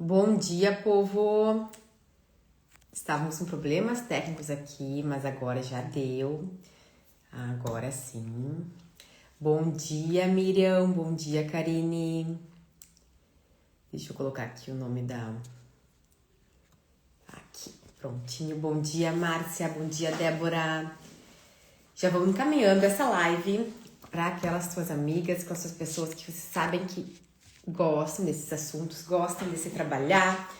Bom dia, povo! Estávamos com problemas técnicos aqui, mas agora já deu. Agora sim. Bom dia, Miriam. Bom dia, Karine. Deixa eu colocar aqui o nome da... Aqui, prontinho. Bom dia, Márcia. Bom dia, Débora. Já vamos encaminhando essa live para aquelas suas amigas, com as suas pessoas que vocês sabem que gostam desses assuntos, gostam de se trabalhar.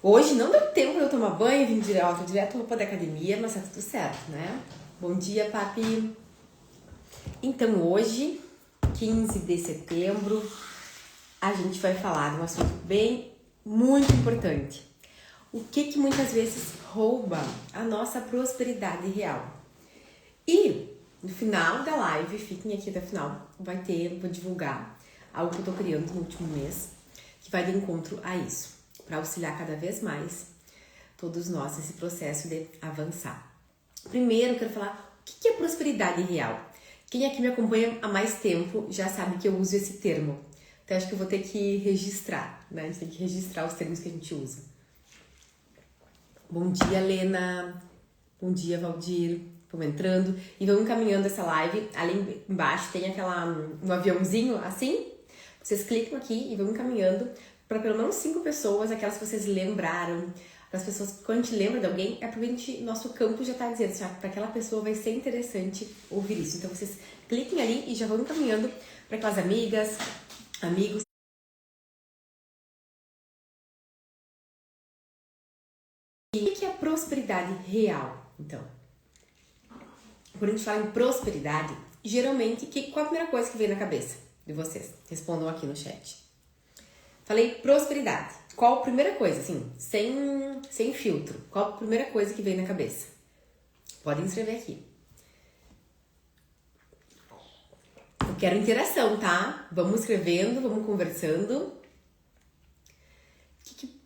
Hoje não deu tempo de eu tomar banho e vim direto roupa da academia, mas tá tudo certo, né? Bom dia, papi! Então hoje, 15 de setembro, a gente vai falar de um assunto muito importante. O que muitas vezes rouba a nossa prosperidade real. E no final da live, fiquem aqui até o final, vou divulgar algo que eu tô criando no último mês, que vai de encontro a isso, para auxiliar cada vez mais todos nós nesse processo de avançar. Primeiro, eu quero falar o que é prosperidade real. Quem aqui me acompanha há mais tempo já sabe que eu uso esse termo. Então, acho que eu vou ter que registrar, né? A gente tem que registrar os termos que a gente usa. Bom dia, Lena. Bom dia, Valdir. Vamos entrando e vamos encaminhando essa live. Ali embaixo tem um aviãozinho assim. Vocês clicam aqui e vão encaminhando para pelo menos 5 pessoas, aquelas que vocês lembraram. Para as pessoas que quando a gente lembra de alguém, é porque nosso campo já está dizendo assim, para aquela pessoa vai ser interessante ouvir isso. Então vocês cliquem ali e já vão encaminhando para aquelas amigas, amigos. E o que é prosperidade real, então? Quando a gente fala em prosperidade, geralmente, qual a primeira coisa que vem na cabeça de vocês? Respondam aqui no chat. Falei prosperidade. Qual a primeira coisa, assim, sem filtro? Qual a primeira coisa que vem na cabeça? Podem escrever aqui. Eu quero interação, tá? Vamos escrevendo, vamos conversando.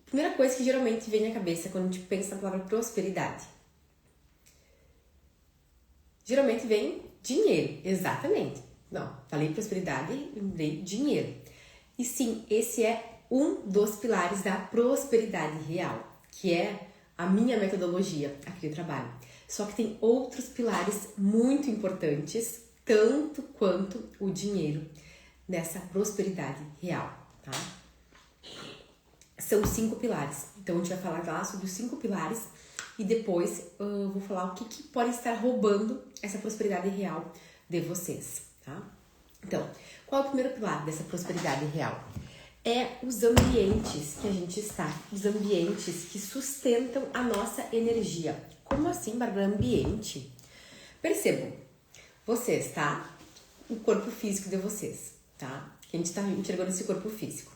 Primeira coisa que geralmente vem na cabeça quando a gente pensa na palavra prosperidade? Geralmente vem dinheiro, exatamente. Não, falei prosperidade, lembrei dinheiro. E sim, esse é um dos pilares da prosperidade real, que é a minha metodologia aqui de trabalho. Só que tem outros pilares muito importantes, tanto quanto o dinheiro, nessa prosperidade real, tá? São 5 pilares. Então a gente vai falar lá sobre os 5 pilares e depois eu vou falar o que pode estar roubando essa prosperidade real de vocês, tá? Então, qual é o primeiro pilar dessa prosperidade real? É os ambientes que a gente está, os ambientes que sustentam a nossa energia. Como assim, Bárbara, ambiente? Percebam, vocês, tá? O corpo físico de vocês, tá? Que a gente está enxergando esse corpo físico.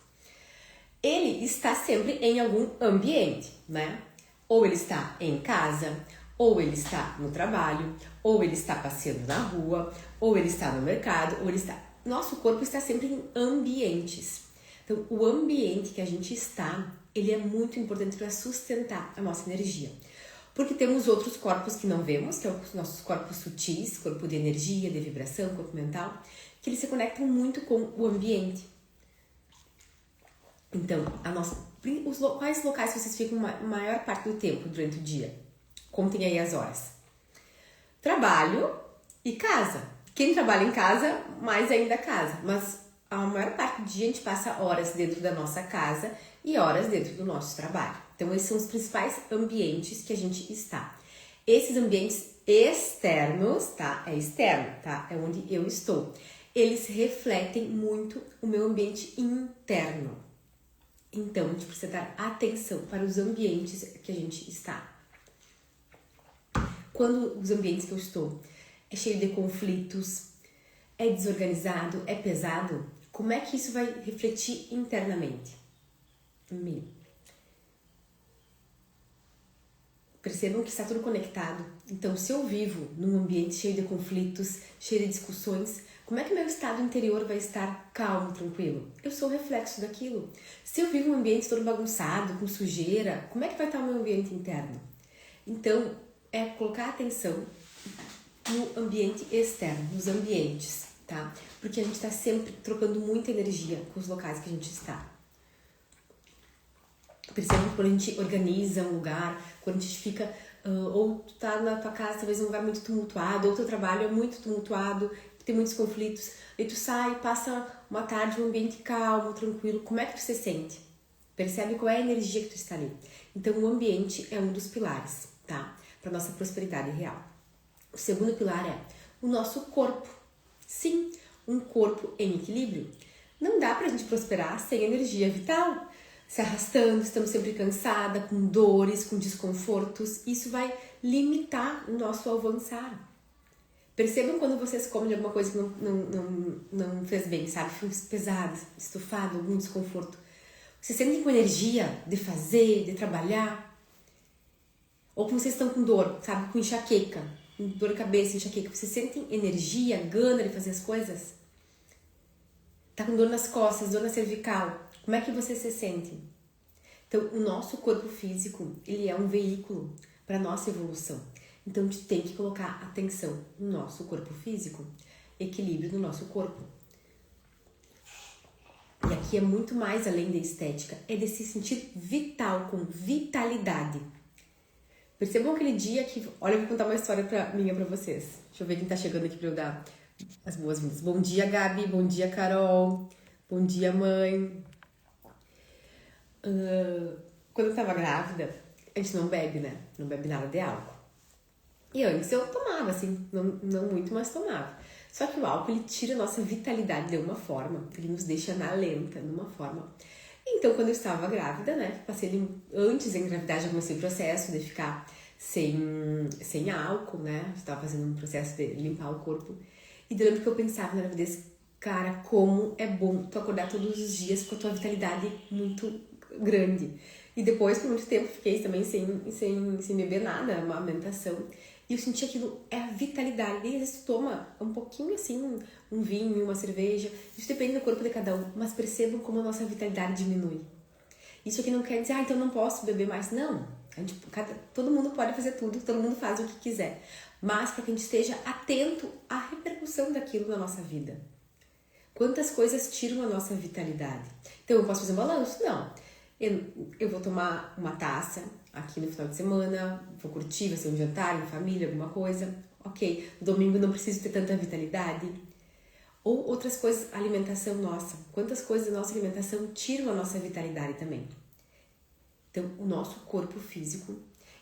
Ele está sempre em algum ambiente, né? Ou ele está em casa, ou ele está no trabalho, ou ele está passeando na rua, ou ele está no mercado, ou ele está... Nosso corpo está sempre em ambientes. Então, o ambiente que a gente está, ele é muito importante para sustentar a nossa energia. Porque temos outros corpos que não vemos, que são os nossos corpos sutis, corpo de energia, de vibração, corpo mental, que eles se conectam muito com o ambiente. Então, quais locais vocês ficam a maior parte do tempo durante o dia? Contem aí as horas. Trabalho e casa. Quem trabalha em casa, mais ainda casa. Mas a maior parte do dia a gente passa horas dentro da nossa casa e horas dentro do nosso trabalho. Então, esses são os principais ambientes que a gente está. Esses ambientes externos, tá? É externo, tá? É onde eu estou. Eles refletem muito o meu ambiente interno. Então, a gente precisa dar atenção para os ambientes que a gente está. Quando os ambientes que eu estou é cheio de conflitos, é desorganizado, é pesado, como é que isso vai refletir internamente em mim? Percebam que está tudo conectado. Então, se eu vivo num ambiente cheio de conflitos, cheio de discussões, como é que meu estado interior vai estar calmo, tranquilo? Eu sou o reflexo daquilo. Se eu vivo num ambiente todo bagunçado, com sujeira, como é que vai estar o meu ambiente interno? Então, é colocar atenção no ambiente externo, nos ambientes, tá? Porque a gente está sempre trocando muita energia com os locais que a gente está. Percebam que quando a gente organiza um lugar, quando a gente fica, ou tu tá na tua casa, talvez um lugar muito tumultuado, ou teu trabalho é muito tumultuado, tem muitos conflitos, e tu sai, passa uma tarde, um ambiente calmo, tranquilo, como é que tu se sente? Percebe qual é a energia que tu está ali. Então, o ambiente é um dos pilares, tá? Para nossa prosperidade real. O segundo pilar é o nosso corpo. Sim, um corpo em equilíbrio. Não dá pra gente prosperar sem energia vital. Se arrastando, estamos sempre cansada, com dores, com desconfortos. Isso vai limitar o nosso avançar. Percebam quando vocês comem de alguma coisa que não fez bem, sabe? Fica pesado, estufado, algum desconforto. Vocês sentem com energia de fazer, de trabalhar? Ou como vocês estão com dor, sabe? Com enxaqueca, com dor de cabeça, enxaqueca. Vocês sentem energia, gana de fazer as coisas? Tá com dor nas costas, dor na cervical. Como é que você se sente? Então, o nosso corpo físico, ele é um veículo para nossa evolução. Então, a gente tem que colocar atenção no nosso corpo físico, equilíbrio no nosso corpo. E aqui é muito mais além da estética, é de se sentir vital, com vitalidade. Percebam aquele dia que... Olha, eu vou contar uma história minha pra vocês. Deixa eu ver quem tá chegando aqui pra eu dar as boas-vindas. Bom dia, Gabi. Bom dia, Carol. Bom dia, mãe. Quando eu tava grávida, a gente não bebe, né? Não bebe nada de álcool. E antes eu tomava, assim, não muito, mas tomava. Só que o álcool, ele tira a nossa vitalidade de uma forma, ele nos deixa na lenta, de uma forma. Então, quando eu estava grávida, né, antes da engravidar, já comecei o processo de ficar sem álcool, né, estava fazendo um processo de limpar o corpo. E eu lembro que eu pensava na gravidez, cara, como é bom tu acordar todos os dias com a tua vitalidade muito grande. E depois, por muito tempo, fiquei também sem beber nada, uma amamentação. E eu senti aquilo, é a vitalidade. E às vezes tu toma um pouquinho assim, um vinho, uma cerveja. Isso depende do corpo de cada um. Mas percebam como a nossa vitalidade diminui. Isso aqui não quer dizer, então não posso beber mais. Não. Todo mundo pode fazer tudo, todo mundo faz o que quiser. Mas para que a gente esteja atento à repercussão daquilo na nossa vida. Quantas coisas tiram a nossa vitalidade? Então eu posso fazer um balanço? Não. Eu vou tomar uma taça aqui no final de semana, vou curtir, vai ser um jantar em família, alguma coisa. Ok, domingo não preciso ter tanta vitalidade. Ou outras coisas, alimentação nossa. Quantas coisas da nossa alimentação tiram a nossa vitalidade também? Então, o nosso corpo físico,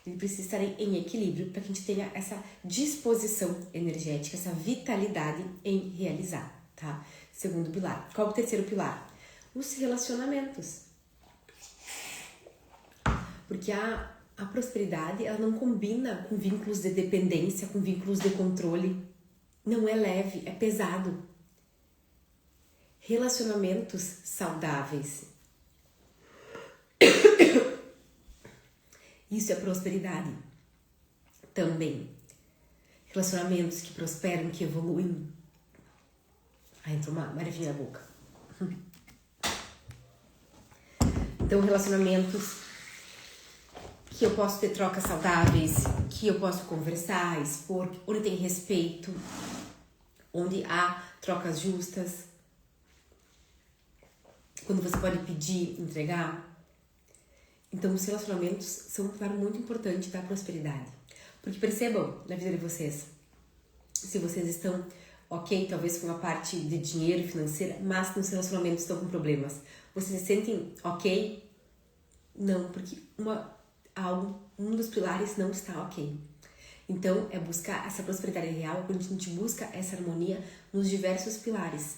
ele precisa estar em equilíbrio para que a gente tenha essa disposição energética, essa vitalidade em realizar, tá? Segundo pilar. Qual o terceiro pilar? Os relacionamentos. Porque a prosperidade, ela não combina com vínculos de dependência, com vínculos de controle. Não é leve, é pesado. Relacionamentos saudáveis. Isso é prosperidade. Também. Relacionamentos que prosperam, que evoluem. Ai, entrou uma maravilha na boca. Então, relacionamentos que eu posso ter trocas saudáveis, que eu posso conversar, expor, onde tem respeito, onde há trocas justas, quando você pode pedir, entregar. Então, os relacionamentos são um pilar muito importante da prosperidade. Porque percebam na vida de vocês, se vocês estão ok, talvez com a parte de dinheiro financeira, mas nos relacionamentos estão com problemas, vocês se sentem ok? Não, porque um dos pilares não está ok. Então, é buscar essa prosperidade real quando a gente busca essa harmonia nos diversos pilares.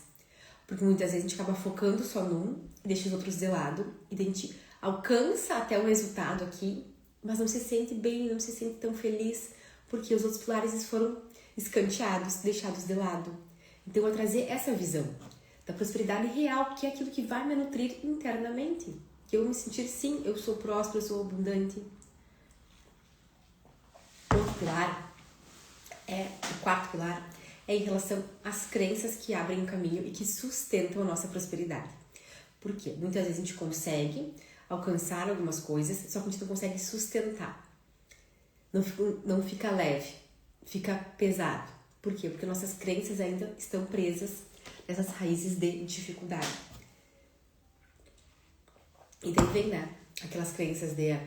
Porque muitas vezes a gente acaba focando só num e deixa os outros de lado. E a gente alcança até o resultado aqui, mas não se sente bem, não se sente tão feliz, porque os outros pilares foram escanteados, deixados de lado. Então, é trazer essa visão da prosperidade real, que é aquilo que vai me nutrir internamente. Que eu me sentir, sim, eu sou próspero, eu sou abundante. Outro pilar, o quarto pilar, é em relação às crenças que abrem o caminho e que sustentam a nossa prosperidade. Por quê? Muitas vezes a gente consegue alcançar algumas coisas, só que a gente não consegue sustentar. Não fica leve, fica pesado. Por quê? Porque nossas crenças ainda estão presas nessas raízes de dificuldade. E daí vem, né, aquelas crenças de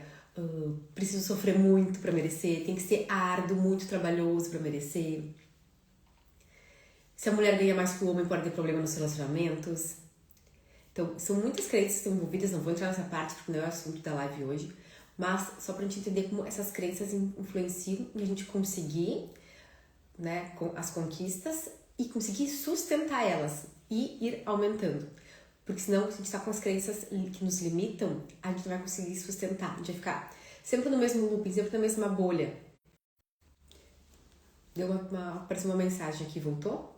preciso sofrer muito para merecer, tem que ser árduo, muito trabalhoso para merecer. Se a mulher ganha mais que o homem, pode ter problema nos relacionamentos. Então, são muitas crenças que estão envolvidas, não vou entrar nessa parte porque não é o assunto da live hoje, mas só pra gente entender como essas crenças influenciam em a gente conseguir, né, as conquistas e conseguir sustentar elas e ir aumentando. Porque senão, se a gente tá com as crenças que nos limitam, a gente não vai conseguir sustentar, a gente vai ficar sempre no mesmo looping, sempre na mesma bolha. Apareceu uma mensagem aqui, voltou?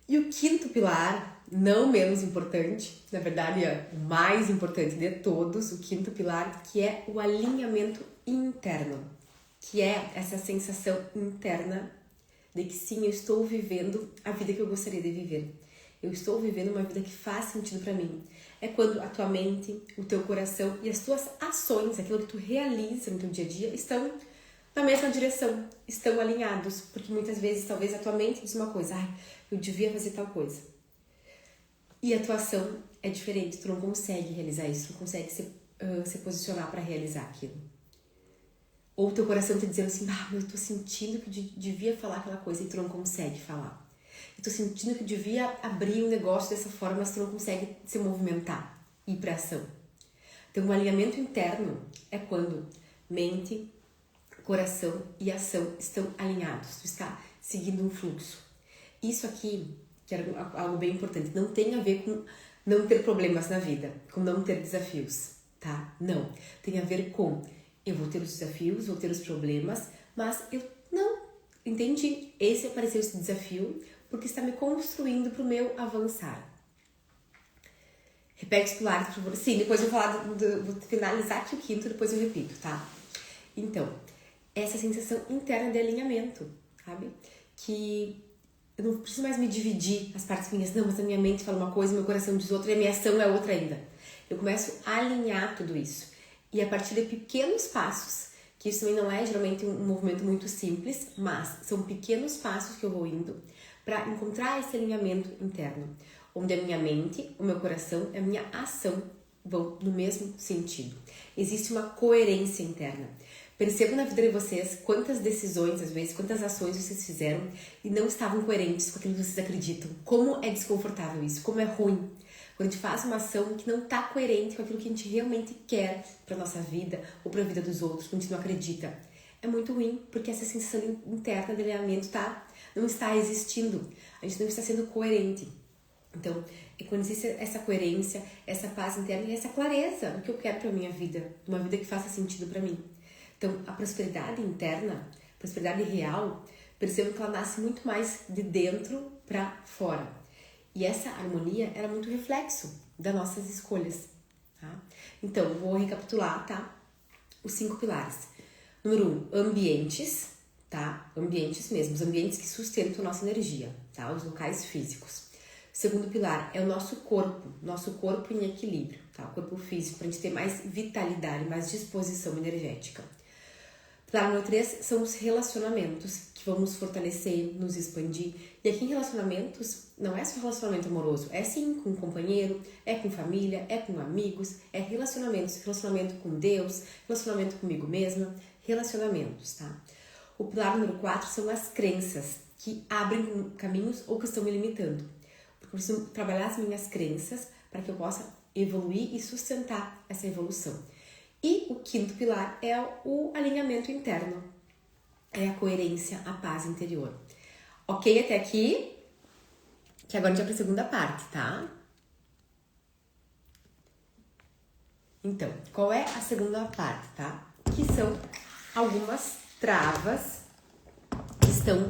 E o quinto pilar, não menos importante, na verdade é o mais importante de todos, o quinto pilar, que é o alinhamento interno, que é essa sensação interna de que sim, eu estou vivendo a vida que eu gostaria de viver. Eu estou vivendo uma vida que faz sentido para mim. É quando a tua mente, o teu coração e as tuas ações, aquilo que tu realiza no teu dia a dia, estão na mesma direção, estão alinhados. Porque muitas vezes, talvez a tua mente diz uma coisa, eu devia fazer tal coisa. E a tua ação é diferente, tu não consegue realizar isso, tu não consegue se posicionar para realizar aquilo. Ou o teu coração tá dizendo assim, eu tô sentindo que devia falar aquela coisa e tu não consegue falar. Eu tô sentindo que devia abrir um negócio dessa forma, mas tu não consegue se movimentar, ir pra ação. Então, o alinhamento interno é quando mente, coração e ação estão alinhados, tu está seguindo um fluxo. Isso aqui, que é algo bem importante, não tem a ver com não ter problemas na vida, com não ter desafios, tá? Não. Tem a ver com eu vou ter os desafios, vou ter os problemas, mas eu não entendi. Esse apareceu esse desafio porque está me construindo para o meu avançar. Repete os pilares, por favor. Sim, depois eu vou falar, vou finalizar aqui o quinto, depois eu repito, tá? Então, essa sensação interna de alinhamento, sabe? Que eu não preciso mais me dividir as partes minhas. Não, mas a minha mente fala uma coisa, meu coração diz outra e a minha ação é outra ainda. Eu começo a alinhar tudo isso. E a partir de pequenos passos, que isso também não é geralmente um movimento muito simples, mas são pequenos passos que eu vou indo para encontrar esse alinhamento interno, onde a minha mente, o meu coração e a minha ação vão no mesmo sentido. Existe uma coerência interna. Percebam na vida de vocês quantas decisões, às vezes, quantas ações vocês fizeram e não estavam coerentes com aquilo que vocês acreditam. Como é desconfortável isso, como é ruim. Quando a gente faz uma ação que não está coerente com aquilo que a gente realmente quer para nossa vida ou para a vida dos outros, quando a gente não acredita. É muito ruim, porque essa sensação interna de alinhamento não está existindo. A gente não está sendo coerente. Então, é quando existe essa coerência, essa paz interna e essa clareza do que eu quero para minha vida, uma vida que faça sentido para mim. Então, a prosperidade interna, a prosperidade real, percebo que ela nasce muito mais de dentro para fora. E essa harmonia era muito reflexo das nossas escolhas, tá? Então, vou recapitular, tá? Os 5 pilares. Número 1, ambientes, tá? Ambientes mesmo, os ambientes que sustentam a nossa energia, tá? Os locais físicos. Segundo pilar é o nosso corpo em equilíbrio, tá? O corpo físico, para a gente ter mais vitalidade, mais disposição energética. Pilar número 3 são os relacionamentos que vão nos fortalecer, nos expandir. E aqui em relacionamentos, não é só relacionamento amoroso, é sim com um companheiro, é com família, é com amigos, é relacionamento com Deus, relacionamento comigo mesma, relacionamentos, tá? O pilar número 4 são as crenças que abrem caminhos ou que estão me limitando. Porque eu preciso trabalhar as minhas crenças para que eu possa evoluir e sustentar essa evolução. E o quinto pilar é o alinhamento interno. É a coerência, a paz interior. Ok até aqui? Que agora a gente vai para a segunda parte, tá? Então, qual é a segunda parte, tá? Que são algumas travas,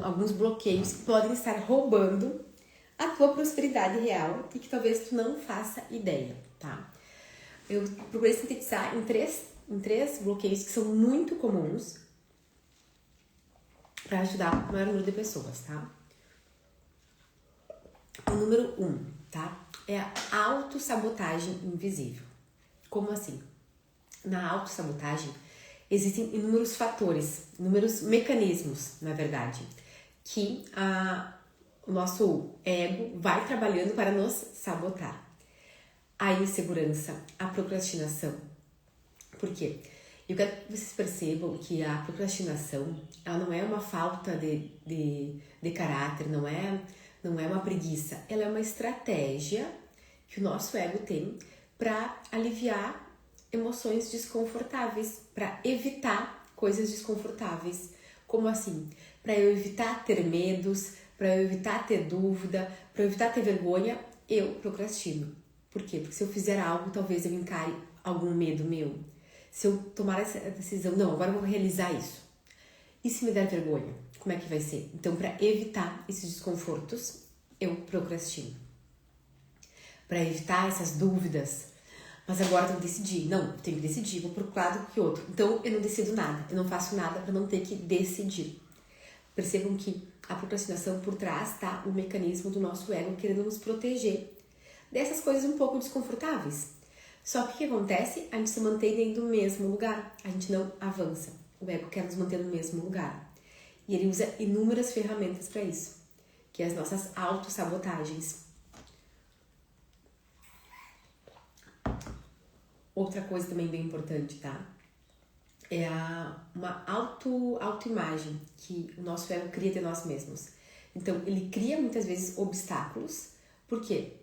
alguns bloqueios que podem estar roubando a tua prosperidade real e que talvez tu não faça ideia, tá? Eu procurei sintetizar em três bloqueios que são muito comuns para ajudar o maior número de pessoas, tá? O número 1, tá? É a autossabotagem invisível. Como assim? Na autossabotagem existem inúmeros fatores, inúmeros mecanismos, na verdade, que o nosso ego vai trabalhando para nos sabotar. a insegurança, a procrastinação. Por quê? Eu quero que vocês percebam que a procrastinação, ela não é uma falta de caráter, não é uma preguiça. Ela é uma estratégia que o nosso ego tem para aliviar emoções desconfortáveis, para evitar coisas desconfortáveis. Como assim? Para eu evitar ter medos, para eu evitar ter dúvida, para eu evitar ter vergonha, eu procrastino. Por quê? Porque se eu fizer algo, talvez eu encare algum medo meu. Se eu tomar essa decisão, não, agora eu vou realizar isso. E se me der vergonha? Como é que vai ser? Então, para evitar esses desconfortos, eu procrastino. Para evitar essas dúvidas. Mas agora eu tenho que decidir. Não, eu tenho que decidir, vou por um lado que outro. Então, eu não decido nada. Eu não faço nada para não ter que decidir. Percebam que a procrastinação por trás está o mecanismo do nosso ego querendo nos proteger dessas coisas um pouco desconfortáveis. Só que o que acontece? A gente se mantém dentro do mesmo lugar. A gente não avança. O ego quer nos manter no mesmo lugar. E ele usa inúmeras ferramentas para isso. Que é as nossas autossabotagens. Outra coisa também bem importante, tá? É uma autoimagem que o nosso ego cria de nós mesmos. Então, ele cria muitas vezes obstáculos. Por quê?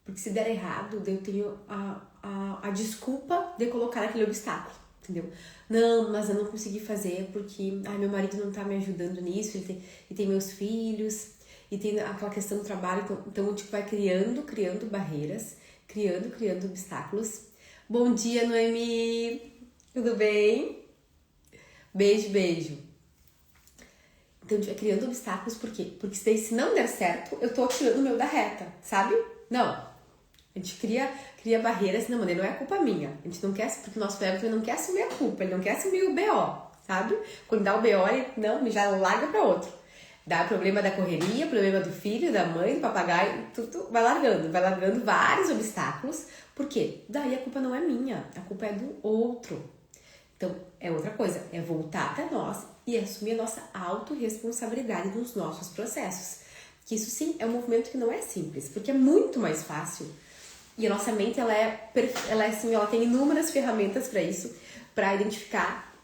Porque se der errado, eu tenho a desculpa de colocar aquele obstáculo, entendeu? Não, mas eu não consegui fazer porque meu marido não tá me ajudando nisso, ele tem meus filhos, e tem aquela questão do trabalho, então a gente vai criando barreiras, criando obstáculos. Bom dia, Noemi! Tudo bem? Beijo. Então a gente vai criando obstáculos, por quê? Porque se não der certo, eu tô tirando o meu da reta, sabe? Não. A gente cria barreiras, não, não é culpa minha. A gente não quer, porque o nosso ego não quer assumir a culpa, ele não quer assumir o BO, sabe? Quando dá o BO, ele já larga pra outro. Dá problema da correria, problema do filho, da mãe, do papagaio, tudo vai largando vários obstáculos. Por quê? Daí a culpa não é minha, a culpa é do outro. Então, é outra coisa, é voltar até nós e assumir a nossa autorresponsabilidade nos nossos processos. Que isso sim é um movimento que não é simples, porque é muito mais fácil. E a nossa mente, ela tem inúmeras ferramentas para isso, para identificar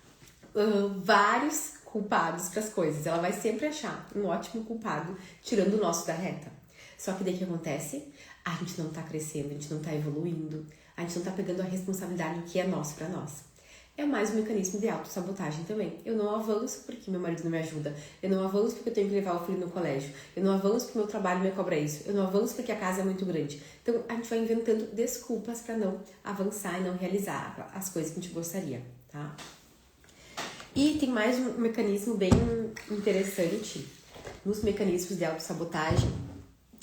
vários culpados para as coisas. Ela vai sempre achar um ótimo culpado, tirando o nosso da reta. Só que daí o que acontece? A gente não tá crescendo, a gente não tá evoluindo, a gente não tá pegando a responsabilidade do que é nosso para nós. É mais um mecanismo de autossabotagem também. Eu não avanço porque meu marido não me ajuda. Eu não avanço porque eu tenho que levar o filho no colégio. Eu não avanço porque meu trabalho me cobra isso. Eu não avanço porque a casa é muito grande. Então, a gente vai inventando desculpas para não avançar e não realizar as coisas que a gente gostaria, tá? E tem mais um mecanismo bem interessante nos mecanismos de autossabotagem.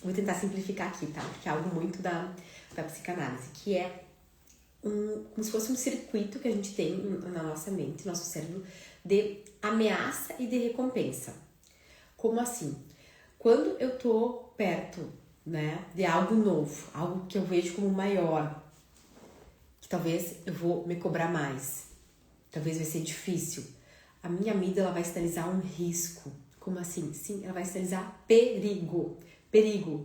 Vou tentar simplificar aqui, tá? Porque é algo muito da psicanálise, que é como se fosse um circuito que a gente tem na nossa mente, no nosso cérebro, de ameaça e de recompensa. Como assim? Quando eu tô perto, né, de algo novo, algo que eu vejo como maior, que talvez eu vou me cobrar mais, talvez vai ser difícil, a minha amígdala vai sinalizar um risco. Como assim? Sim, ela vai sinalizar perigo,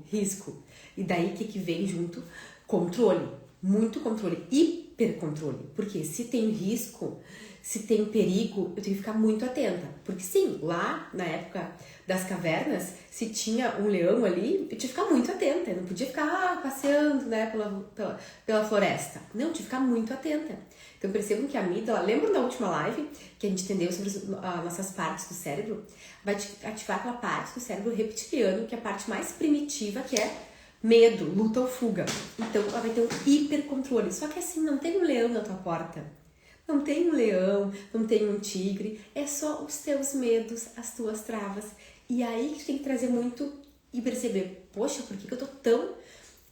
risco. E daí o que vem junto? Controle. Muito controle, hipercontrole. Porque se tem risco, se tem perigo, eu tenho que ficar muito atenta. Porque sim, lá na época das cavernas, se tinha um leão ali, eu tinha que ficar muito atenta. Eu não podia ficar passeando, né, pela floresta. Não, eu tinha que ficar muito atenta. Então percebam que a amígdala, lembram da última live que a gente entendeu sobre as nossas partes do cérebro? Vai ativar aquela parte do cérebro reptiliano, que é a parte mais primitiva, que é medo, luta ou fuga. Então ela vai ter um hipercontrole. Só que assim, não tem um leão na tua porta. Não tem um leão, não tem um tigre. É só os teus medos, as tuas travas. E aí que tu tem que trazer muito e perceber, poxa, por que eu tô tão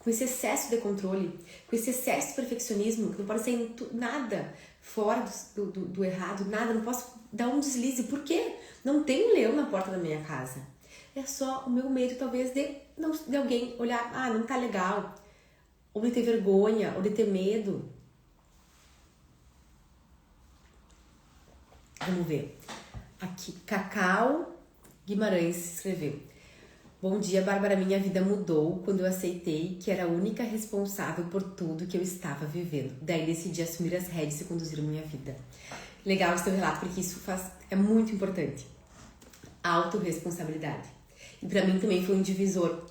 com esse excesso de controle, com esse excesso de perfeccionismo, que não pode ser nada fora do errado, nada, não posso dar um deslize. Por quê? Não tem um leão na porta da minha casa. É só o meu medo, talvez, de alguém olhar, não tá legal, ou de ter vergonha, ou de ter medo. Vamos ver. Aqui, Cacau Guimarães escreveu. Bom dia, Bárbara. Minha vida mudou quando eu aceitei que era a única responsável por tudo que eu estava vivendo. Daí decidi assumir as rédeas e conduzir minha vida. Legal esse teu relato, porque isso é muito importante. Autorresponsabilidade. E pra mim também foi um divisor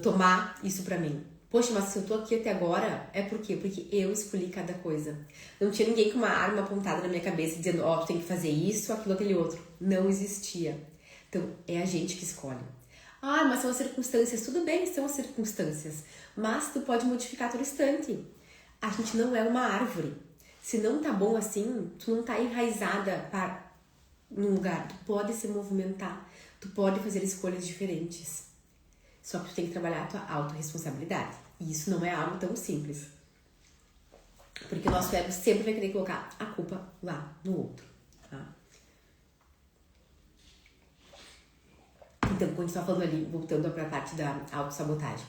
tomar isso pra mim. Poxa, mas se eu tô aqui até agora, é por quê? Porque eu escolhi cada coisa. Não tinha ninguém com uma arma apontada na minha cabeça dizendo, ó, tu tem que fazer isso, aquilo, aquele outro. Não existia. Então, é a gente que escolhe. Ah, mas são as circunstâncias. Tudo bem, são as circunstâncias. Mas tu pode modificar a todo instante. A gente não é uma árvore. Se não tá bom assim, tu não tá enraizada num lugar. Tu pode se movimentar. Tu pode fazer escolhas diferentes. Só que tu tem que trabalhar a tua autorresponsabilidade. E isso não é algo tão simples. Porque o nosso ego sempre vai querer colocar a culpa lá no outro. Tá? Então, quando a gente tá falando ali, voltando para a parte da autossabotagem.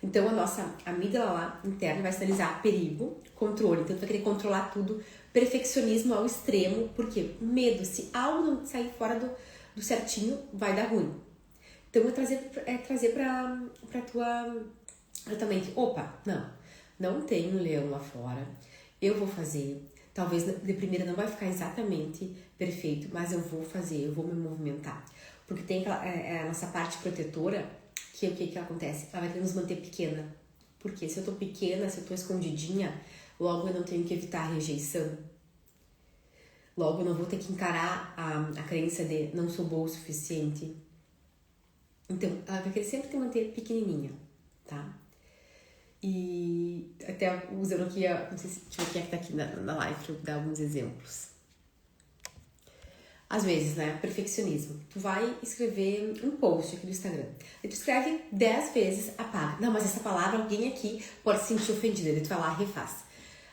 Então, a nossa amígdala lá interna vai sinalizar perigo, controle. Então, tu vai querer controlar tudo, perfeccionismo ao extremo. Por quê? Medo. Se algo não sair fora do certinho, vai dar ruim. Então, é trazer pra tua mente. Opa, não tem um leão lá fora. Eu vou fazer. Talvez de primeira não vai ficar exatamente perfeito, mas eu vou fazer, eu vou me movimentar. Porque tem a nossa parte protetora, que o que acontece? Ela vai querer nos manter pequena. Porque se eu tô pequena, se eu tô escondidinha, logo eu não tenho que evitar a rejeição. Logo eu não vou ter que encarar a crença de não sou boa o suficiente. Então, ela vai querer sempre te manter pequenininha, tá? E até usando aqui, não sei se deixa eu ver quem é que tá aqui na live pra eu dar alguns exemplos. Às vezes, né? Perfeccionismo. Tu vai escrever um post aqui no Instagram. E tu escreve 10 vezes, apaga. Não, mas essa palavra alguém aqui pode se sentir ofendido. Daí tu vai lá, refaz.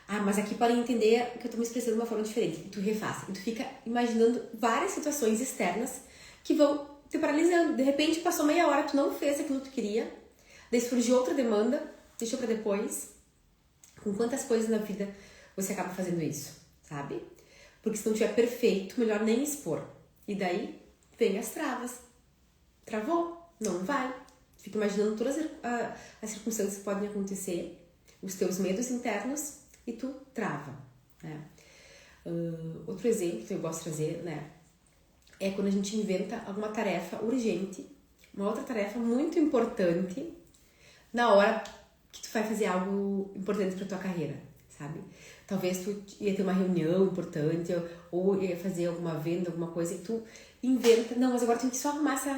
Ah, mas aqui podem entender que eu tô me expressando de uma forma diferente. E tu refaz. E tu fica imaginando várias situações externas que vão te paralisando. De repente, passou meia hora, tu não fez aquilo que tu queria. Daí surgiu outra demanda, deixou pra depois. Com quantas coisas na vida você acaba fazendo isso, sabe? Porque se não tiver perfeito, melhor nem expor. E daí, vem as travas. Travou, não vai. Fica imaginando todas as circunstâncias que podem acontecer, os teus medos internos, e tu trava, né? Outro exemplo que eu gosto de trazer, né? É quando a gente inventa alguma tarefa urgente, uma outra tarefa muito importante, na hora que tu vai fazer algo importante pra tua carreira, sabe? Talvez tu ia ter uma reunião importante, ou ia fazer alguma venda, alguma coisa, e tu inventa, não, mas agora tem que só arrumar essa...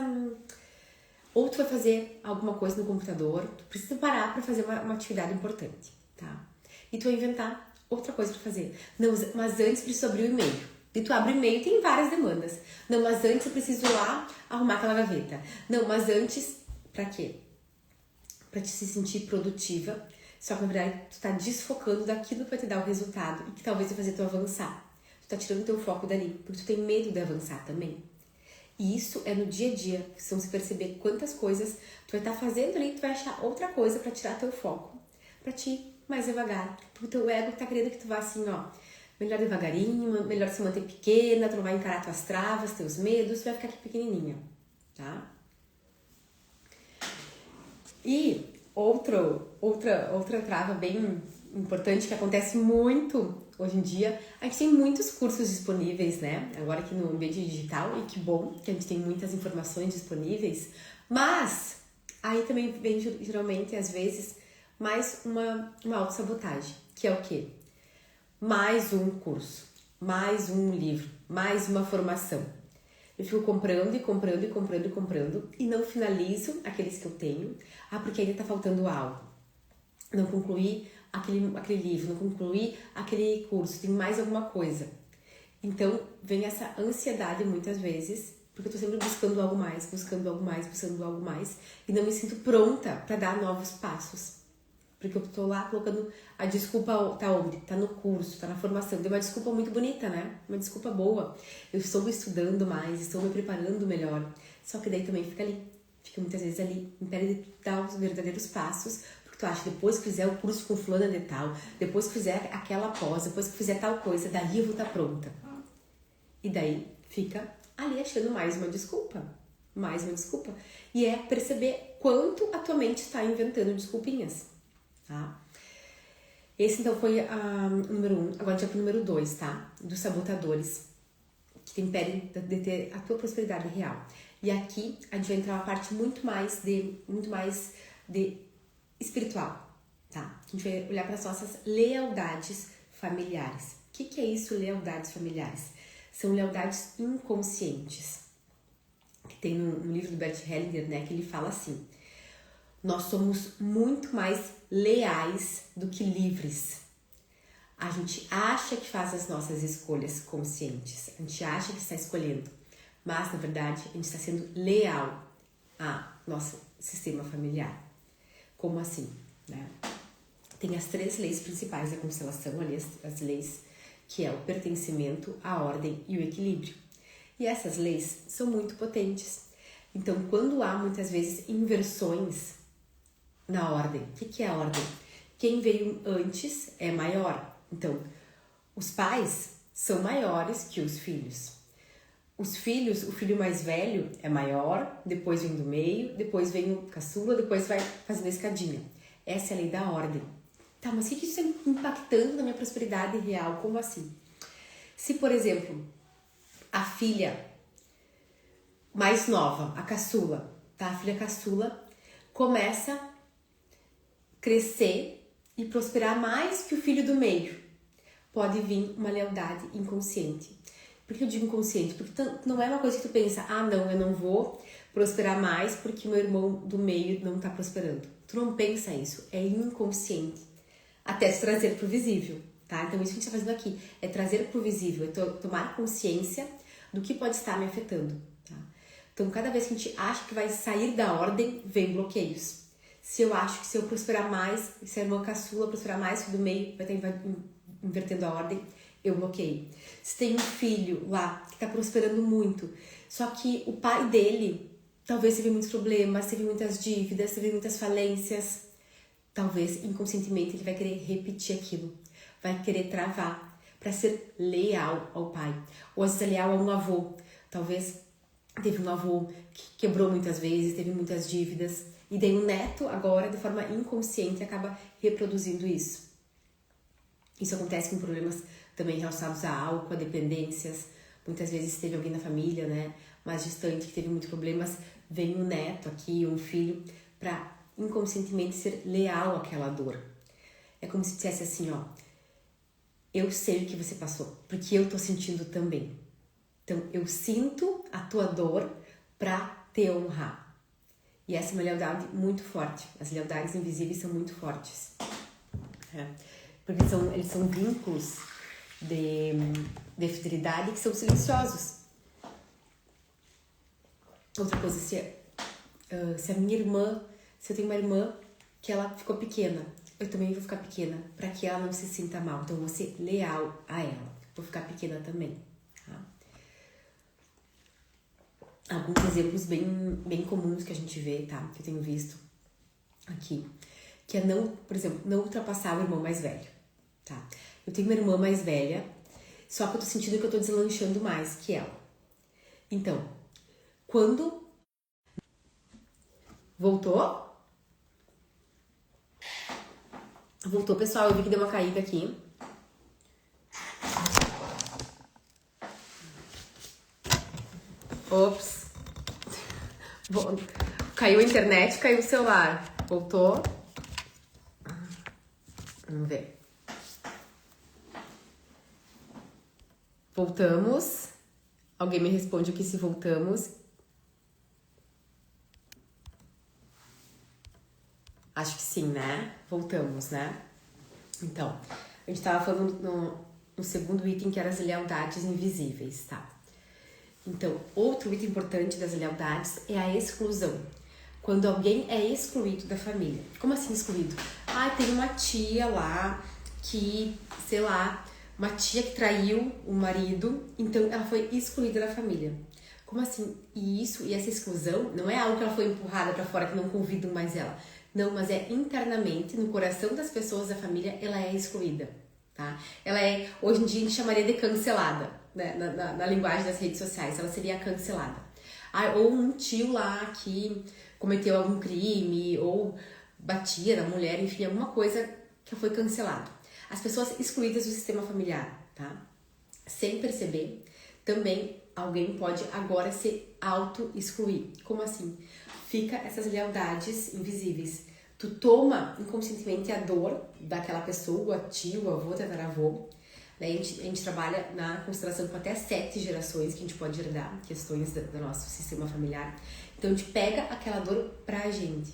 Ou tu vai fazer alguma coisa no computador, tu precisa parar pra fazer uma atividade importante, tá? E tu vai inventar outra coisa pra fazer. Não, mas antes preciso abrir o e-mail. E tu abre o e-mail e tem várias demandas. Não, mas antes eu preciso ir lá arrumar aquela gaveta. Não, mas antes... Pra quê? Pra te se sentir produtiva. Só que, na verdade, tu tá desfocando daquilo que vai te dar o resultado e que talvez vai fazer tu avançar. Tu tá tirando o teu foco dali, porque tu tem medo de avançar também. E isso é no dia a dia, se você perceber quantas coisas tu vai estar fazendo ali, tu vai achar outra coisa pra tirar teu foco, pra te ir mais devagar. Porque o teu ego tá querendo que tu vá assim, ó, melhor devagarinho, melhor se manter pequena, tu não vai encarar tuas travas, teus medos, tu vai ficar aqui pequenininha, tá? E outra trava bem importante que acontece muito hoje em dia, a gente tem muitos cursos disponíveis, né? Agora aqui no ambiente digital, e que bom que a gente tem muitas informações disponíveis, mas aí também vem geralmente, às vezes, mais uma autossabotagem, que é o quê? Mais um curso, mais um livro, mais uma formação. Eu fico comprando e não finalizo aqueles que eu tenho. Ah, porque ainda tá faltando algo. Não concluí aquele livro, não concluí aquele curso, tem mais alguma coisa. Então, vem essa ansiedade muitas vezes, porque eu tô sempre buscando algo mais, e não me sinto pronta para dar novos passos. Porque eu tô lá colocando a desculpa, tá onde? Tá no curso, tá na formação. Deu uma desculpa muito bonita, né? Uma desculpa boa. Eu estou estudando mais, estou me preparando melhor. Só que daí também fica muitas vezes ali, impede de dar os verdadeiros passos. Porque tu acha, depois que fizer o curso com fulana de tal, depois que fizer aquela pós, depois que fizer tal coisa, daí eu vou estar pronta. E daí fica ali achando mais uma desculpa. mais uma desculpa. E é perceber quanto a tua mente está inventando desculpinhas, tá? Esse então foi o número 1. Agora a gente vai pro número 2, tá? Dos sabotadores que impedem de ter a tua prosperidade real. E aqui a gente vai entrar uma parte muito mais de espiritual, tá? A gente vai olhar para as nossas lealdades familiares. O que é isso, lealdades familiares? São lealdades inconscientes. Que tem no livro do Bert Hellinger, né, que ele fala assim: nós somos muito mais leais do que livres. A gente acha que faz as nossas escolhas conscientes, a gente acha que está escolhendo, mas na verdade a gente está sendo leal ao nosso sistema familiar. Como assim, né? Tem as 3 leis principais da constelação, ali as leis, que é o pertencimento, a ordem e o equilíbrio. E essas leis são muito potentes. Então, quando há muitas vezes inversões na ordem, o que é a ordem? Quem veio antes é maior. Então, os pais são maiores que os filhos. Os filhos, o filho mais velho é maior, depois vem do meio, depois vem o caçula, depois vai fazendo a escadinha. Essa é a lei da ordem. Tá, mas o que isso está impactando na minha prosperidade real? Como assim? Se, por exemplo, a filha mais nova, a caçula, tá? A filha caçula começa a crescer e prosperar mais que o filho do meio. Pode vir uma lealdade inconsciente. Por que eu digo inconsciente? Porque não é uma coisa que tu pensa, não, eu não vou prosperar mais porque meu irmão do meio não tá prosperando. Tu não pensa isso, é inconsciente. Até se trazer pro visível, tá? Então isso que a gente tá fazendo aqui é trazer pro visível, é tomar consciência do que pode estar me afetando, tá? Então cada vez que a gente acha que vai sair da ordem, vem bloqueios. Se eu acho que se eu prosperar mais, se a irmã caçula prosperar mais que do meio, vai estar invertendo a ordem, eu bloqueio. Se tem um filho lá que está prosperando muito, só que o pai dele talvez teve muitos problemas, teve muitas dívidas, teve muitas falências, talvez inconscientemente ele vai querer repetir aquilo, vai querer travar para ser leal ao pai, ou às vezes é leal a um avô. Talvez teve um avô que quebrou muitas vezes, teve muitas dívidas, e daí o neto agora, de forma inconsciente, acaba reproduzindo isso. Isso acontece com problemas também relacionados a álcool, a dependências. Muitas vezes teve alguém na família, né, mais distante, que teve muitos problemas, vem um neto aqui, um filho, para inconscientemente ser leal àquela dor. É como se dissesse assim, eu sei o que você passou, porque eu tô sentindo também. Então, eu sinto a tua dor para te honrar. E essa é uma lealdade muito forte. As lealdades invisíveis são muito fortes. Porque eles são vínculos de fidelidade que são silenciosos. Outra coisa, se a minha irmã, se eu tenho uma irmã que ela ficou pequena, eu também vou ficar pequena, para que ela não se sinta mal. Então, eu vou ser leal a ela. Vou ficar pequena também. Tá? Alguns exemplos bem comuns que a gente vê, tá? Que eu tenho visto aqui. Que é não, por exemplo, não ultrapassar o irmão mais velho, tá? Eu tenho uma irmã mais velha, só que eu tô sentindo que eu tô deslanchando mais que ela. Então, quando... Voltou? Voltou, pessoal. Eu vi que deu uma caída aqui. Ops. Caiu a internet, caiu o celular. Voltou. Vamos ver. Voltamos. Alguém me responde aqui se voltamos. Acho que sim, né? Voltamos, né? Então, a gente tava falando no segundo item, que eram as lealdades invisíveis, tá? Então, outro item importante das lealdades é a exclusão. Quando alguém é excluído da família. Como assim excluído? Tem uma tia lá que, sei lá, uma tia que traiu o marido, então ela foi excluída da família. Como assim? E essa exclusão não é algo que ela foi empurrada para fora, que não convidam mais ela. Não, mas é internamente, no coração das pessoas da família, ela é excluída, tá? Ela é, hoje em dia a gente chamaria de cancelada, né? Na linguagem das redes sociais, ela seria cancelada. ou um tio lá que cometeu algum crime, ou batia na mulher, enfim, alguma coisa que foi cancelado. As pessoas excluídas do sistema familiar, tá? Sem perceber, também alguém pode agora se auto-excluir. Como assim? Fica essas lealdades invisíveis. Tu toma inconscientemente a dor daquela pessoa, tio, avô, tataravô. Daí a gente trabalha na constelação com até 7 gerações que a gente pode herdar, questões do nosso sistema familiar. Então a gente pega aquela dor pra gente.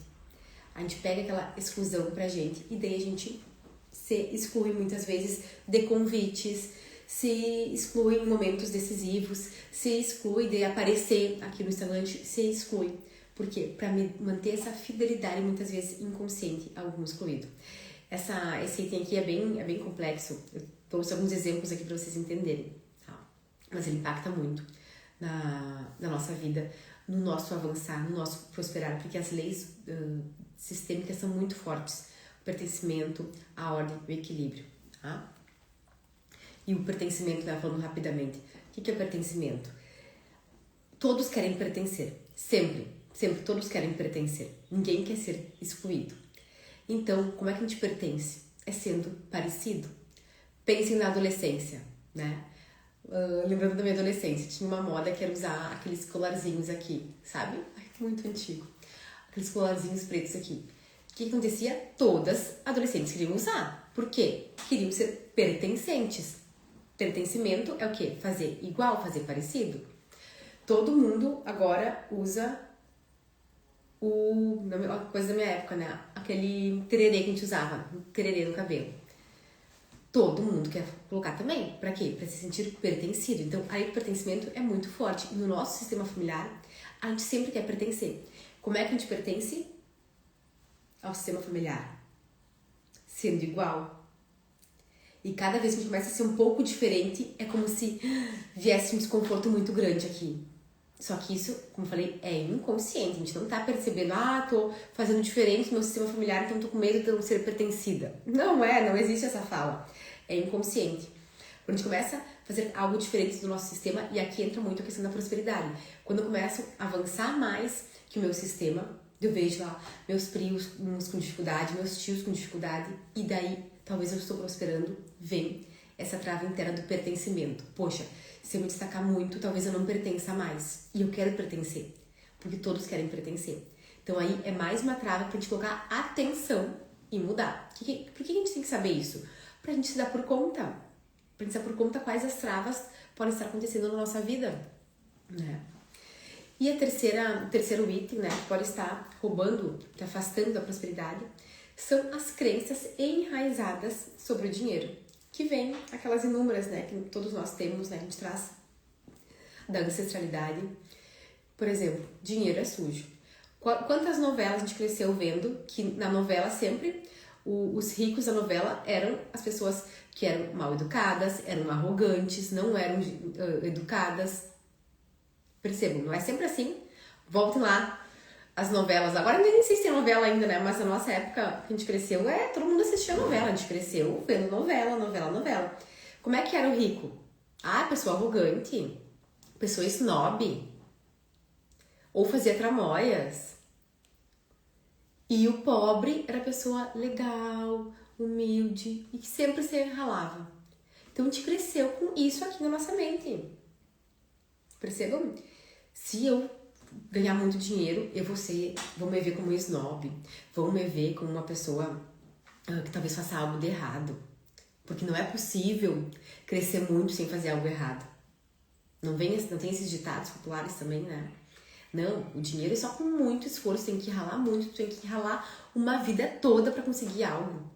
A gente pega aquela exclusão pra gente. E daí a gente se exclui muitas vezes de convites, se exclui em momentos decisivos, se exclui de aparecer aqui no Instagram, se exclui. Por quê? Para manter essa fidelidade, muitas vezes inconsciente, a algum excluído. Esse item aqui é bem complexo. Eu trouxe alguns exemplos aqui para vocês entenderem. Tá? Mas ele impacta muito na nossa vida, no nosso avançar, no nosso prosperar, porque as leis sistêmicas são muito fortes. O pertencimento, a ordem, o equilíbrio. Tá? E o pertencimento, né, falando rapidamente. O que é o pertencimento? Todos querem pertencer. Sempre todos querem pertencer. Ninguém quer ser excluído. Então, como é que a gente pertence? É sendo parecido. Pensem na adolescência, né? Lembrando da minha adolescência, tinha uma moda que era usar aqueles colarzinhos aqui, sabe? Ai, muito antigo. Aqueles colarzinhos pretos aqui. O que acontecia? Todas adolescentes queriam usar. Por quê? Queriam ser pertencentes. Pertencimento é o quê? Fazer igual, fazer parecido. Todo mundo agora usa uma coisa da minha época, né? Aquele tererê que a gente usava, tererê no cabelo. Todo mundo quer colocar também. Pra quê? Pra se sentir pertencido. Então, aí o pertencimento é muito forte. E no nosso sistema familiar, a gente sempre quer pertencer. Como é que a gente pertence ao sistema familiar? Sendo igual. E cada vez que a gente começa a ser um pouco diferente, é como se viesse um desconforto muito grande aqui. Só que isso, como eu falei, é inconsciente. A gente não tá percebendo, tô fazendo diferente no meu sistema familiar, então tô com medo de não ser pertencida. Não existe essa fala. É inconsciente. Quando a gente começa a fazer algo diferente do nosso sistema, e aqui entra muito a questão da prosperidade. Quando eu começo a avançar mais que o meu sistema, eu vejo lá meus primos com dificuldade, meus tios com dificuldade, e daí talvez eu estou prosperando, vem essa trava interna do pertencimento. Poxa, se eu me destacar muito, talvez eu não pertença mais. E eu quero pertencer, porque todos querem pertencer. Então aí é mais uma trava pra gente colocar atenção e mudar. Por que a gente tem que saber isso? Pra gente se dar por conta. Pra gente se dar por conta quais as travas podem estar acontecendo na nossa vida, né? E o terceiro item, né, que pode estar roubando, te afastando da prosperidade, são as crenças enraizadas sobre o dinheiro. Que vem aquelas inúmeras, né, que todos nós temos, né, a gente traz da ancestralidade. Por exemplo, dinheiro é sujo. Quantas novelas a gente cresceu vendo que na novela sempre os ricos da novela eram as pessoas que eram mal educadas, eram arrogantes, não eram educadas. Percebam, não é sempre assim. Voltem lá as novelas. Agora nem sei se tem novela ainda, né? Mas na nossa época que a gente cresceu, todo mundo assistia novela. A gente cresceu vendo novela. Como é que era o rico? Pessoa arrogante, pessoa snob, ou fazia tramóias. E o pobre era pessoa legal, humilde e que sempre se ralava. Então a gente cresceu com isso aqui na nossa mente. Percebam? Se eu ganhar muito dinheiro, vão me ver como snob, vão me ver como uma pessoa que talvez faça algo de errado. Porque não é possível crescer muito sem fazer algo errado. Não tem esses ditados populares também, né? Não, o dinheiro é só com muito esforço, tem que ralar muito, tem que ralar uma vida toda para conseguir algo.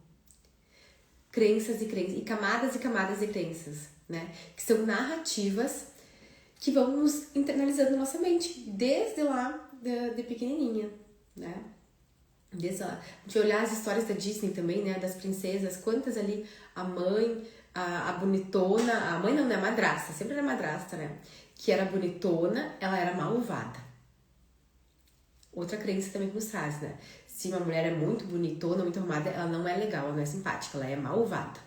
Crenças e camadas e camadas de crenças, né? Que são narrativas que vão nos internalizando na nossa mente, desde lá de pequenininha, né? Desde lá. A gente olhar as histórias da Disney também, né? Das princesas, quantas ali a mãe, a bonitona, a mãe não, né? A madrasta, sempre era madrasta, né? Que era bonitona, ela era malvada. Outra crença também que nos traz, né? Se uma mulher é muito bonitona, muito arrumada, ela não é legal, ela não é simpática, ela é malvada.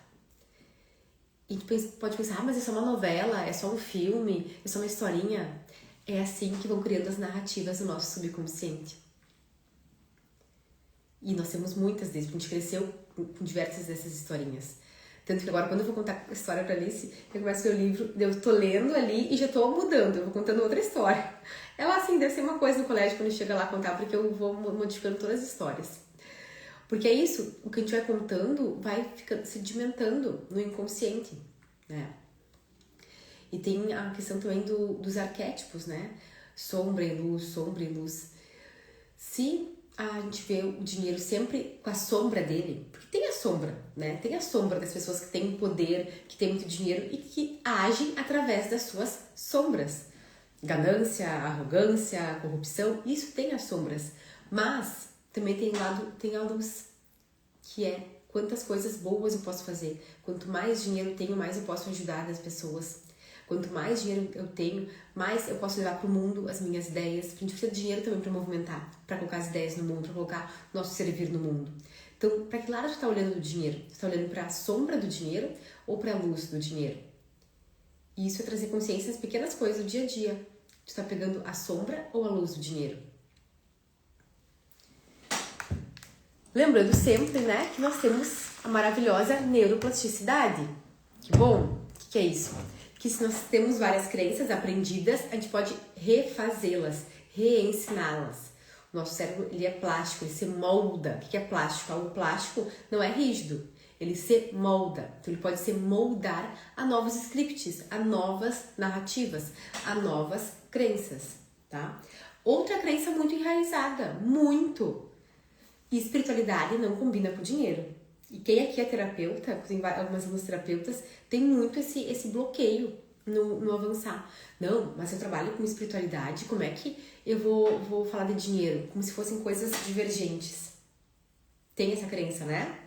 E tu pode pensar, mas é só uma novela, é só um filme, é só uma historinha. É assim que vão criando as narrativas do nosso subconsciente. E nós temos muitas deles, porque a gente cresceu com diversas dessas historinhas. Tanto que agora, quando eu vou contar a história pra Alice, eu começo o meu livro, eu tô lendo ali e já tô mudando, eu vou contando outra história. Ela, assim, deve ser uma coisa no colégio quando chega lá a contar, porque eu vou modificando todas as histórias. Porque é isso, o que a gente vai contando vai ficando sedimentando no inconsciente, né? E tem a questão também dos arquétipos, né? Sombra e luz, sombra e luz. Se a gente vê o dinheiro sempre com a sombra dele, porque tem a sombra, né? Tem a sombra das pessoas que têm poder, que têm muito dinheiro e que agem através das suas sombras. Ganância, arrogância, corrupção, isso tem as sombras. Mas também tem a luz, que é quantas coisas boas eu posso fazer. Quanto mais dinheiro eu tenho, mais eu posso ajudar as pessoas. Quanto mais dinheiro eu tenho, mais eu posso levar para o mundo as minhas ideias. A gente precisa de dinheiro também para movimentar, para colocar as ideias no mundo, para colocar nosso servir no mundo. Então, para que lado você está olhando do dinheiro? Você está olhando para a sombra do dinheiro ou para a luz do dinheiro? E isso é trazer consciência nas pequenas coisas do dia a dia. Você está pegando a sombra ou a luz do dinheiro? Lembrando sempre, né, que nós temos a maravilhosa neuroplasticidade. Que bom! O que é isso? Que se nós temos várias crenças aprendidas, a gente pode refazê-las, reensiná-las. O nosso cérebro, ele é plástico, ele se molda. O que é plástico? O plástico não é rígido, ele se molda. Então, ele pode se moldar a novos scripts, a novas narrativas, a novas crenças, tá? Outra crença muito enraizada, muito. E espiritualidade não combina com dinheiro. E quem aqui é terapeuta, tem algumas alunas terapeutas, tem muito esse bloqueio no avançar. Não, mas eu trabalho com espiritualidade, como é que eu vou falar de dinheiro? Como se fossem coisas divergentes. Tem essa crença, né?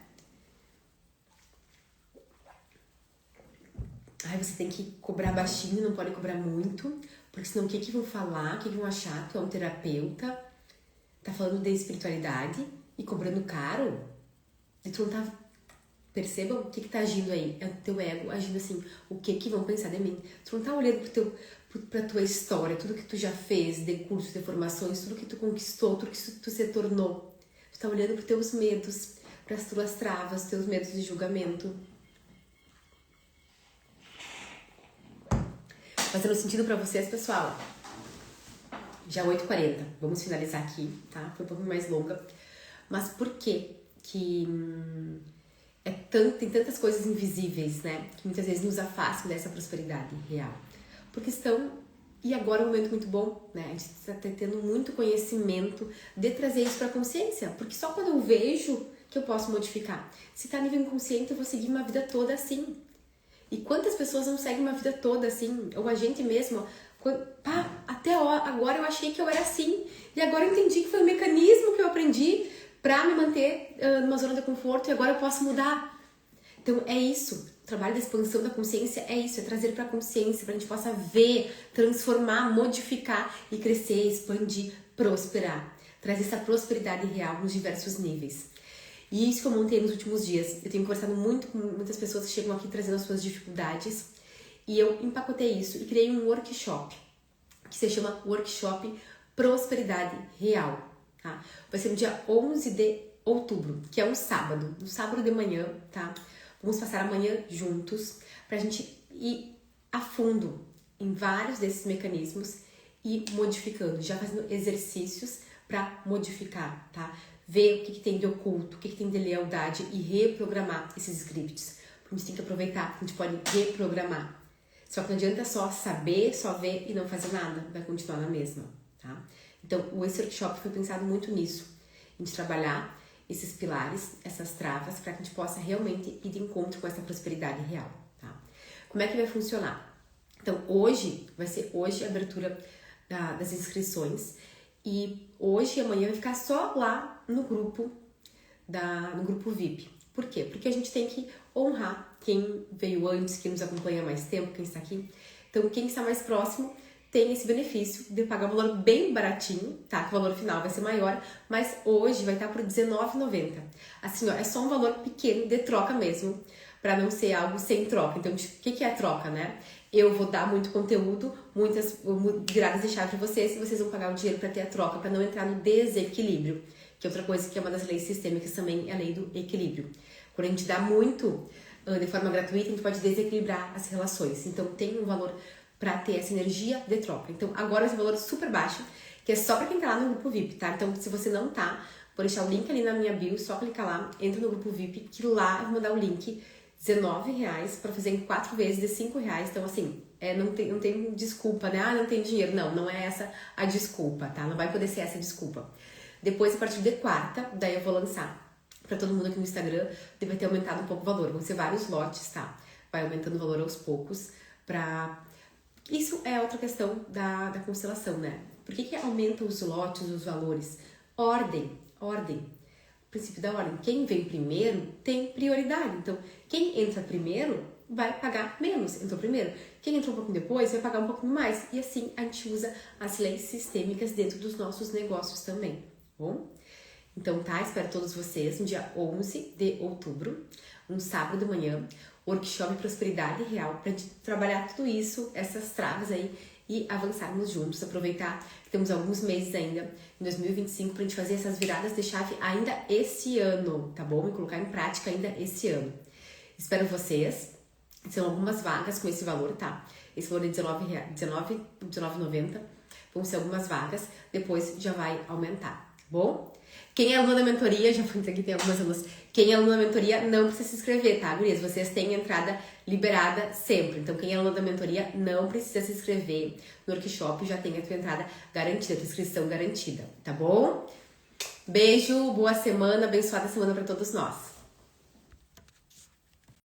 Ai, você tem que cobrar baixinho, não pode cobrar muito, porque senão o que vão falar, o que vão achar? Tu é um terapeuta, tá falando de espiritualidade e cobrando caro? E tu não tá... Percebam o que tá agindo aí? É o teu ego agindo assim. O que vão pensar de mim? Tu não tá olhando pra tua história, tudo que tu já fez, de cursos, de formações, tudo que tu conquistou, tudo que tu se tornou. Tu tá olhando pros teus medos, pras tuas travas, teus medos de julgamento. Fazendo sentido pra vocês, pessoal? Já 8h40. Vamos finalizar aqui, tá? Foi um pouco mais longa. Mas por quê que tem tantas coisas invisíveis, né? Que muitas vezes nos afastam dessa prosperidade real. Porque e agora é um momento muito bom, né? A gente está tendo muito conhecimento de trazer isso para a consciência. Porque só quando eu vejo que eu posso modificar. Se tá a nível inconsciente, eu vou seguir uma vida toda assim. E quantas pessoas não seguem uma vida toda assim? Ou a gente mesmo... até agora eu achei que eu era assim. E agora eu entendi que foi um mecanismo que eu aprendi para me manter numa zona de conforto e agora eu posso mudar. Então é isso, o trabalho da expansão da consciência é isso, é trazer para a consciência, para a gente possa ver, transformar, modificar e crescer, expandir, prosperar. Trazer essa prosperidade real nos diversos níveis. E isso que eu montei nos últimos dias. Eu tenho conversado muito com muitas pessoas que chegam aqui trazendo as suas dificuldades e eu empacotei isso e criei um workshop que se chama Workshop Prosperidade Real. Tá? Vai ser no dia 11 de outubro, que é um sábado de manhã, tá? Vamos passar amanhã juntos pra gente ir a fundo em vários desses mecanismos e modificando, já fazendo exercícios para modificar, tá? Ver o que tem de oculto, o que tem de lealdade e reprogramar esses scripts. Porque a gente tem que aproveitar, a gente pode reprogramar. Só que não adianta só saber, só ver e não fazer nada, vai continuar na mesma, tá? Então, esse workshop foi pensado muito nisso, a gente trabalhar esses pilares, essas travas, para que a gente possa realmente ir de encontro com essa prosperidade real, tá? Como é que vai funcionar? Então, vai ser hoje a abertura das inscrições e hoje e amanhã vai ficar só lá no grupo VIP. Por quê? Porque a gente tem que honrar quem veio antes, quem nos acompanha há mais tempo, quem está aqui. Então, quem está mais próximo tem esse benefício de pagar um valor bem baratinho, tá? Que o valor final vai ser maior, mas hoje vai estar por R$19,90. Assim, ó, é só um valor pequeno de troca mesmo, para não ser algo sem troca. Então, o que é a troca, né? eu vou dar muito conteúdo, muitas viradas de chave pra vocês, e vocês vão pagar o dinheiro pra ter a troca, pra não entrar no desequilíbrio. Que é outra coisa que é uma das leis sistêmicas também, é a lei do equilíbrio. Quando a gente dá muito de forma gratuita, a gente pode desequilibrar as relações. Então tem um valor pra ter essa energia de troca. Então agora esse valor super baixo, que é só pra quem tá lá no grupo VIP, tá? Então se você não tá, vou deixar o link ali na minha bio, só clicar lá, entra no grupo VIP, que lá eu vou mandar o link, R$19 pra fazer em 4 vezes de R$5. Então assim, não tem desculpa, né? Ah, não tem dinheiro. Não é essa a desculpa, tá? Não vai poder ser essa a desculpa. Depois, a partir de quarta, daí eu vou lançar pra todo mundo aqui no Instagram, deve ter aumentado um pouco o valor. Vão ser vários lotes, tá? Vai aumentando o valor aos poucos pra... Isso é outra questão da constelação, né? Por que aumenta os lotes, os valores? Ordem. O princípio da ordem. Quem vem primeiro tem prioridade. Então, quem entra primeiro vai pagar menos. Entrou primeiro. Quem entrou um pouquinho depois vai pagar um pouquinho mais. E assim a gente usa as leis sistêmicas dentro dos nossos negócios também. Bom? Então, tá? Espero todos vocês no dia 11 de outubro, um sábado de manhã, workshop Prosperidade Real, pra gente trabalhar tudo isso, essas travas aí, e avançarmos juntos, aproveitar que temos alguns meses ainda, em 2025, pra gente fazer essas viradas de chave ainda esse ano, tá bom? E colocar em prática ainda esse ano. Espero vocês. São algumas vagas com esse valor, tá? Esse valor é R$19,90. Vão ser algumas vagas, depois já vai aumentar. Bom, quem é aluno da mentoria, já foi aqui, tem algumas alunas. Quem é aluno da mentoria não precisa se inscrever, tá, gurias? Vocês têm entrada liberada sempre. Então, quem é aluno da mentoria não precisa se inscrever no workshop, já tem a tua entrada garantida, a tua inscrição garantida, tá bom? Beijo, boa semana, abençoada semana pra todos nós.